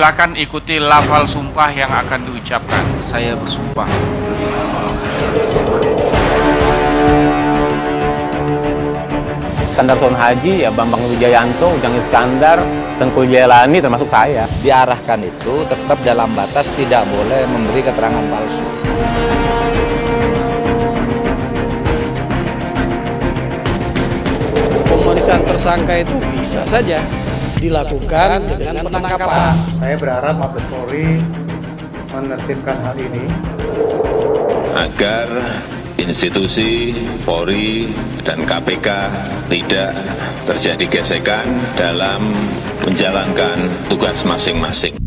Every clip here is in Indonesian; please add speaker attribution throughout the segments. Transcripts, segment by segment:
Speaker 1: Silakan ikuti lafal sumpah yang akan diucapkan. Saya bersumpah.
Speaker 2: Iskandar Son Haji, ya Bambang Wijoyanto, Ujang Iskandar, Tengku Jelani termasuk saya.
Speaker 3: Diarahkan itu tetap dalam batas tidak boleh memberi keterangan palsu.
Speaker 4: Pemeriksaan tersangka itu bisa saja dilakukan dengan penangkapan.
Speaker 5: Saya berharap Mabes Polri menertibkan hal ini
Speaker 6: agar institusi Polri dan KPK tidak terjadi gesekan dalam menjalankan tugas masing-masing.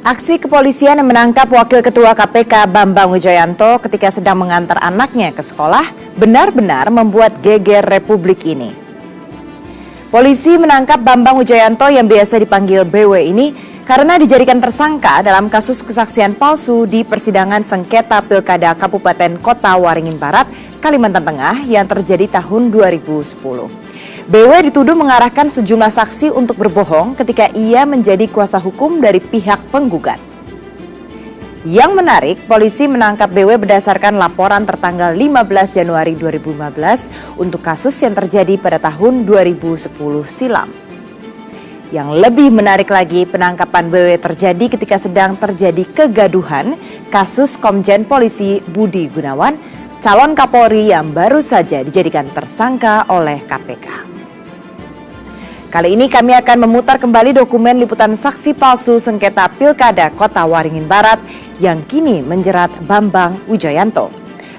Speaker 7: Aksi kepolisian yang menangkap Wakil Ketua KPK Bambang Wijoyanto ketika sedang mengantar anaknya ke sekolah benar-benar membuat geger Republik ini. Polisi menangkap Bambang Wijoyanto yang biasa dipanggil BW ini karena dijadikan tersangka dalam kasus kesaksian palsu di persidangan sengketa Pilkada Kabupaten Kota Waringin Barat, Kalimantan Tengah yang terjadi tahun 2010. BW dituduh mengarahkan sejumlah saksi untuk berbohong ketika ia menjadi kuasa hukum dari pihak penggugat. Yang menarik, polisi menangkap BW berdasarkan laporan tertanggal 15 Januari 2015 untuk kasus yang terjadi pada tahun 2010 silam. Yang lebih menarik lagi, penangkapan BW terjadi ketika sedang terjadi kegaduhan kasus Komjen Polisi Budi Gunawan, calon Kapolri yang baru saja dijadikan tersangka oleh KPK. Kali ini kami akan memutar kembali dokumen liputan saksi palsu sengketa Pilkada Kota Waringin Barat yang kini menjerat Bambang Wijoyanto.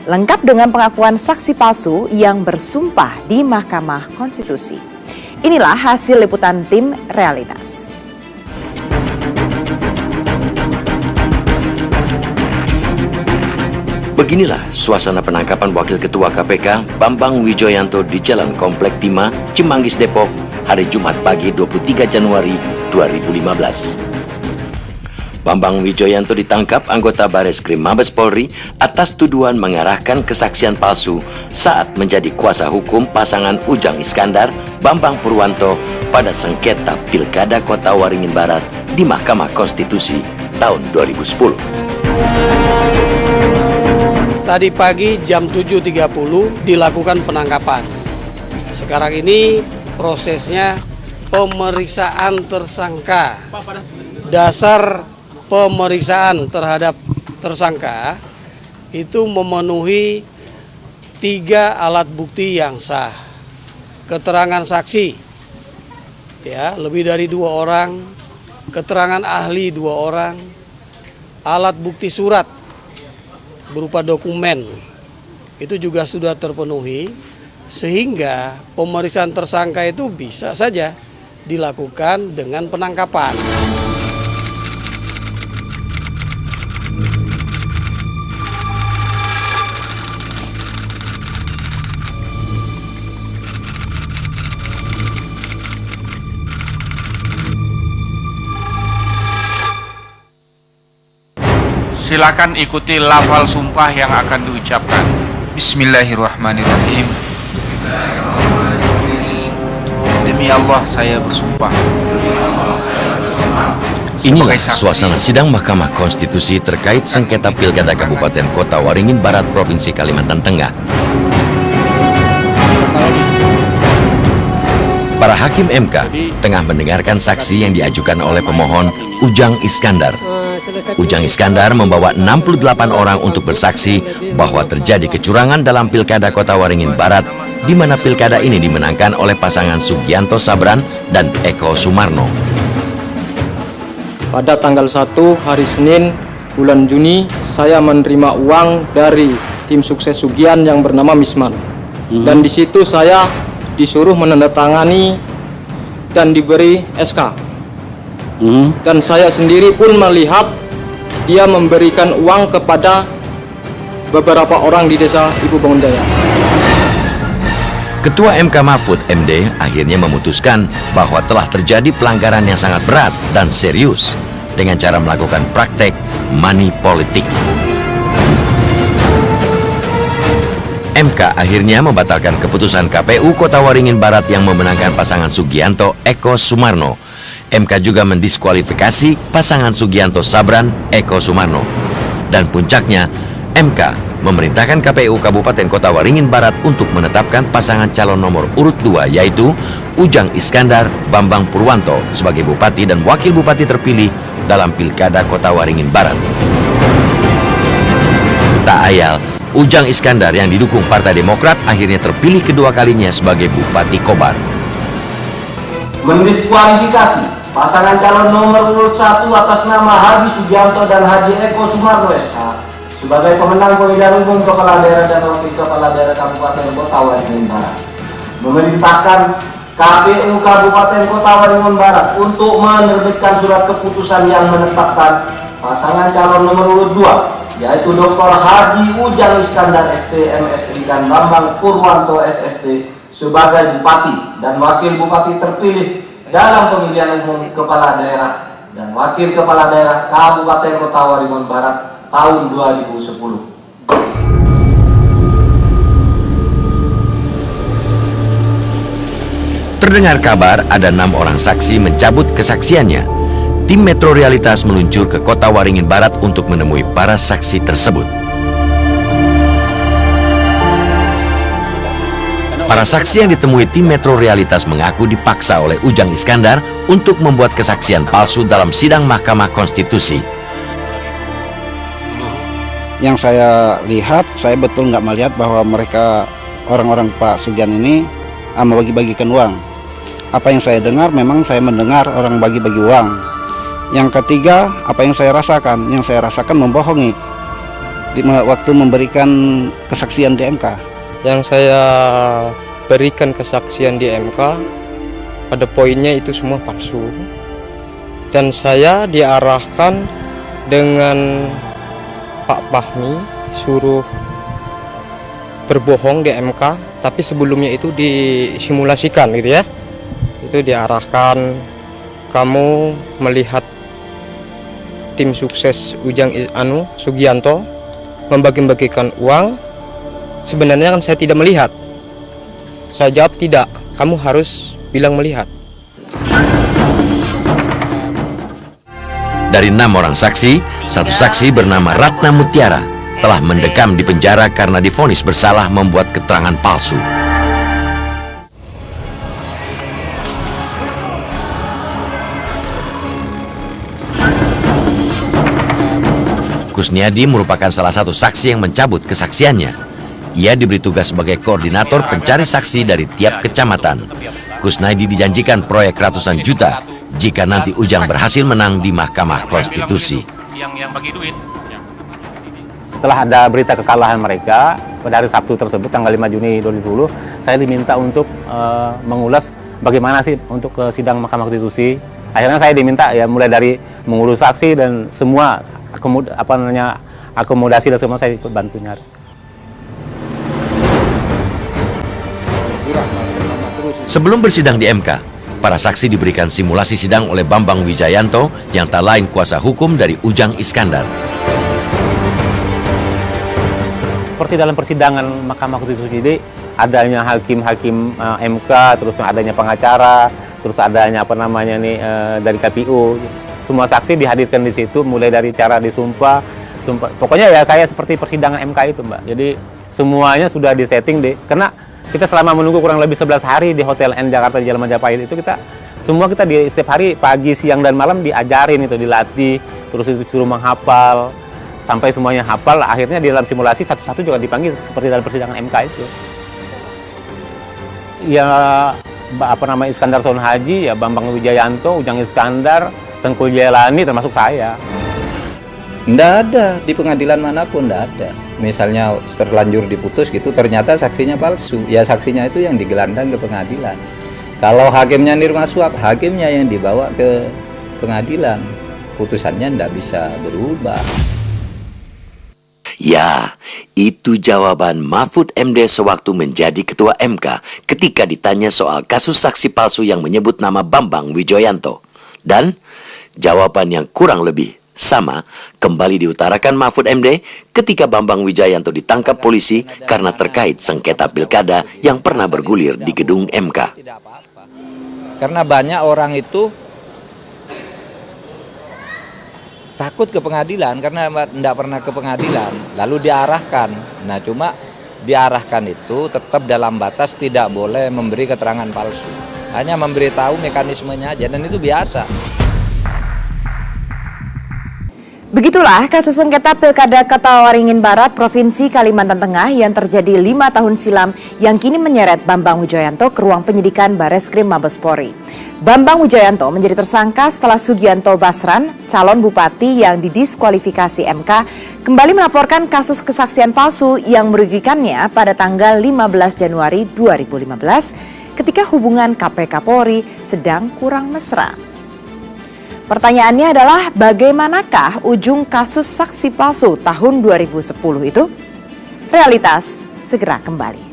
Speaker 7: Lengkap dengan pengakuan saksi palsu yang bersumpah di Mahkamah Konstitusi. Inilah hasil liputan tim Realitas.
Speaker 8: Beginilah suasana penangkapan Wakil Ketua KPK Bambang Wijoyanto di Jalan Komplek Bima, Cimanggis, Depok, hari Jumat pagi 23 Januari 2015. Bambang Wijoyanto ditangkap anggota Bareskrim Mabes Polri atas tuduhan mengarahkan kesaksian palsu saat menjadi kuasa hukum pasangan Ujang Iskandar, Bambang Purwanto pada sengketa Pilkada Kota Waringin Barat di Mahkamah Konstitusi tahun 2010.
Speaker 4: Tadi pagi jam 7.30 dilakukan penangkapan. Sekarang ini prosesnya pemeriksaan tersangka. Dasar pemeriksaan terhadap tersangka itu memenuhi 3 alat bukti yang sah. Keterangan saksi, ya, lebih dari 2 orang, keterangan ahli 2 orang, alat bukti surat berupa dokumen itu juga sudah terpenuhi, sehingga pemeriksaan tersangka itu bisa saja dilakukan dengan penangkapan.
Speaker 1: Silakan ikuti lafal sumpah yang akan diucapkan. Bismillahirrahmanirrahim. Demi Allah saya bersumpah.
Speaker 8: Inilah suasana sidang Mahkamah Konstitusi terkait sengketa Pilkada Kabupaten Kota Waringin Barat Provinsi Kalimantan Tengah. Para hakim MK tengah mendengarkan saksi yang diajukan oleh pemohon Ujang Iskandar. Ujang Iskandar membawa 68 orang untuk bersaksi bahwa terjadi kecurangan dalam Pilkada Kota Waringin Barat, di mana pilkada ini dimenangkan oleh pasangan Sugianto Sabran dan Eko Sumarno.
Speaker 9: Pada tanggal 1 hari Senin bulan Juni, saya menerima uang dari tim sukses Sugian yang bernama Misman. Dan di situ saya disuruh menandatangani dan diberi SK. Dan saya sendiri pun melihat dia memberikan uang kepada beberapa orang di desa Ibu Bangunjaya.
Speaker 8: Ketua MK Mahfud MD akhirnya memutuskan bahwa telah terjadi pelanggaran yang sangat berat dan serius dengan cara melakukan praktek money politik. MK akhirnya membatalkan keputusan KPU Kota Waringin Barat yang memenangkan pasangan Sugianto Eko Sumarno. MK juga mendiskualifikasi pasangan Sugianto Sabran Eko Sumarno. Dan puncaknya, MK memerintahkan KPU Kabupaten Kota Waringin Barat untuk menetapkan pasangan calon nomor urut 2, yaitu Ujang Iskandar Bambang Purwanto sebagai Bupati dan Wakil Bupati terpilih dalam Pilkada Kota Waringin Barat. Tak ayal, Ujang Iskandar yang didukung Partai Demokrat akhirnya terpilih kedua kalinya sebagai Bupati Kobar.
Speaker 9: Mendiskualifikasi pasangan calon nomor urut 1 atas nama Haji Sugianto dan Haji Eko Sumarno SH sebagai pemenang pemilihan umum kepala daerah dan wakil kepala daerah Kabupaten Kota Waringin Barat. Memerintahkan KPU Kabupaten Kota Waringin Barat untuk menerbitkan surat keputusan yang menetapkan pasangan calon nomor urut 2, yaitu Dr. Haji Ujang Iskandar ST MSI dan Bambang Purwanto SST sebagai Bupati dan Wakil Bupati terpilih dalam pemilihan umum Kepala Daerah dan Wakil Kepala Daerah Kabupaten Kota Waringin Barat tahun 2010.
Speaker 8: Terdengar kabar ada 6 orang saksi mencabut kesaksiannya. Tim Metro Realitas meluncur ke Kota Waringin Barat untuk menemui para saksi tersebut. Para saksi yang ditemui tim Metro Realitas mengaku dipaksa oleh Ujang Iskandar untuk membuat kesaksian palsu dalam sidang Mahkamah Konstitusi.
Speaker 10: Yang saya lihat, saya betul nggak melihat bahwa mereka orang-orang Pak Sugian ini bagi-bagikan uang. Apa yang saya dengar, memang saya mendengar orang bagi-bagi uang. Yang ketiga, apa yang saya rasakan? Yang saya rasakan membohongi waktu memberikan kesaksian di MK.
Speaker 9: Yang saya berikan kesaksian di MK, pada poinnya itu semua palsu. Dan saya diarahkan dengan Pak Fahmi suruh berbohong di MK, tapi sebelumnya itu disimulasikan gitu ya. Itu diarahkan, kamu melihat tim sukses Ujang Sugianto membagi-bagikan uang. Sebenarnya kan saya tidak melihat. Saya jawab tidak, kamu harus bilang melihat.
Speaker 8: Dari 6 orang saksi, 1 saksi bernama Ratna Mutiara telah mendekam di penjara karena divonis bersalah membuat keterangan palsu. Kusniadi merupakan salah satu saksi yang mencabut kesaksiannya. Ia diberi tugas sebagai koordinator pencari saksi dari tiap kecamatan. Kusniadi dijanjikan proyek ratusan juta jika nanti Ujang berhasil menang di Mahkamah Konstitusi.
Speaker 1: Yang bagi duit.
Speaker 2: Setelah ada berita kekalahan mereka, pada hari Sabtu tersebut, tanggal 5 Juni 2020, saya diminta untuk mengulas bagaimana sih untuk sidang Mahkamah Konstitusi. Akhirnya saya diminta ya mulai dari mengurus saksi dan semua akomodasi dan semua saya ikut bantu nyari.
Speaker 8: Sebelum bersidang di MK, para saksi diberikan simulasi sidang oleh Bambang Wijoyanto yang tak lain kuasa hukum dari Ujang Iskandar.
Speaker 2: Seperti dalam persidangan Mahkamah Konstitusi ini, adanya hakim-hakim MK, terus adanya pengacara, terus adanya dari KPU. Semua saksi dihadirkan di situ, mulai dari cara disumpah, pokoknya ya kayak seperti persidangan MK itu, Mbak. Jadi semuanya sudah disetting deh, karena kita selama menunggu kurang lebih 11 hari di Hotel N Jakarta di Jalan Majapahit itu kita setiap hari pagi, siang dan malam diajarin itu, dilatih, terus itu suruh menghafal sampai semuanya hafal. Akhirnya di dalam simulasi satu-satu juga dipanggil seperti dalam persidangan MK itu. Ya Iskandar Son Haji, ya Bambang Wijoyanto, Ujang Iskandar, Tengku Jelani termasuk saya.
Speaker 3: Nggak ada di pengadilan manapun, nggak ada. Misalnya terlanjur diputus gitu, ternyata saksinya palsu. Ya saksinya itu yang digelandang ke pengadilan. Kalau hakimnya nirma suap, hakimnya yang dibawa ke pengadilan. Putusannya nggak bisa berubah.
Speaker 8: Ya, itu jawaban Mahfud MD sewaktu menjadi ketua MK ketika ditanya soal kasus saksi palsu yang menyebut nama Bambang Wijoyanto. Dan jawaban yang kurang lebih Sama kembali diutarakan Mahfud MD ketika Bambang Wijoyanto ditangkap polisi karena terkait sengketa pilkada yang pernah bergulir di gedung MK.
Speaker 3: Karena banyak orang itu takut ke pengadilan karena tidak pernah ke pengadilan, lalu diarahkan. Nah, cuma diarahkan itu tetap dalam batas tidak boleh memberi keterangan palsu. Hanya memberitahu mekanismenya aja, dan itu biasa.
Speaker 7: Begitulah kasus sengketa Pilkada Kota Waringin Barat, Provinsi Kalimantan Tengah yang terjadi 5 tahun silam yang kini menyeret Bambang Wijoyanto ke ruang penyidikan Bareskrim Mabes Polri. Bambang Wijoyanto menjadi tersangka setelah Sugianto Basran, calon bupati yang didiskualifikasi MK, kembali melaporkan kasus kesaksian palsu yang merugikannya pada tanggal 15 Januari 2015 ketika hubungan KPK Polri sedang kurang mesra. Pertanyaannya adalah bagaimanakah ujung kasus saksi palsu tahun 2010 itu? Realitas segera kembali.